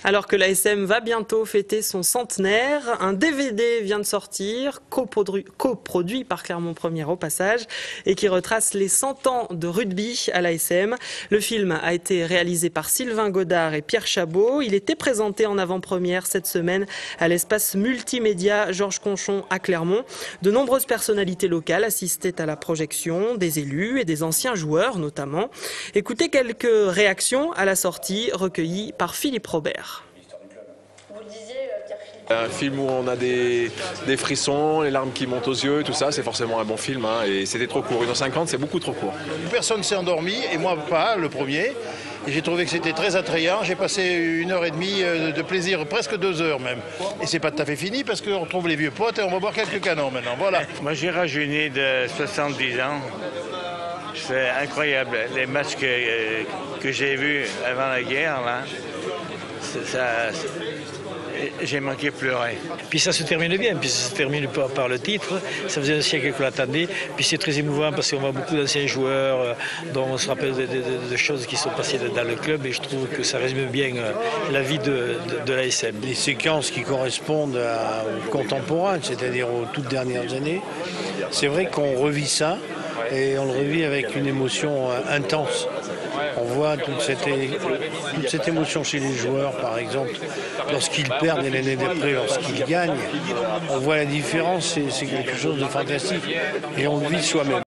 Alors que l'ASM va bientôt fêter son centenaire, un DVD vient de sortir, coproduit par Clermont Première au passage, et qui retrace les 100 ans de rugby à l'ASM. Le film a été réalisé par Sylvain Godard et Pierre Chabot. Il était présenté en avant-première cette semaine à l'espace multimédia Georges Conchon à Clermont. De nombreuses personnalités locales assistaient à la projection, des élus et des anciens joueurs notamment. Écoutez quelques réactions à la sortie recueillies par Philippe Robert. Vous le disiez, Pierre-Philippe. Un film où on a des frissons, les larmes qui montent aux yeux, tout ça, c'est forcément un bon film. Hein, et c'était trop court. 1h50, c'est beaucoup trop court. Personne s'est endormi, et moi pas, le premier. Et j'ai trouvé que c'était très attrayant. J'ai passé 1h30 de plaisir, presque 2 heures même. Et c'est pas tout à fait fini parce qu'on retrouve les vieux potes et on va boire quelques canons maintenant. Voilà. Moi j'ai rajeuni de 70 ans. C'est incroyable. Les matchs que j'ai vus avant la guerre, là, j'ai manqué pleurer. Puis ça se termine bien, puis ça se termine par le titre. Ça faisait un siècle qu'on l'attendait. Puis c'est très émouvant parce qu'on voit beaucoup d'anciens joueurs dont on se rappelle de choses qui sont passées dans le club et je trouve que ça résume bien la vie de l'ASM. Les séquences qui correspondent aux contemporains, c'est-à-dire aux toutes dernières années, c'est vrai qu'on revit ça et on le revit avec une émotion intense. On voit toute cette émotion chez les joueurs, par exemple, lorsqu'ils perdent et l'année d'après, lorsqu'ils gagnent. On voit la différence, c'est quelque chose de fantastique et on le vit soi-même.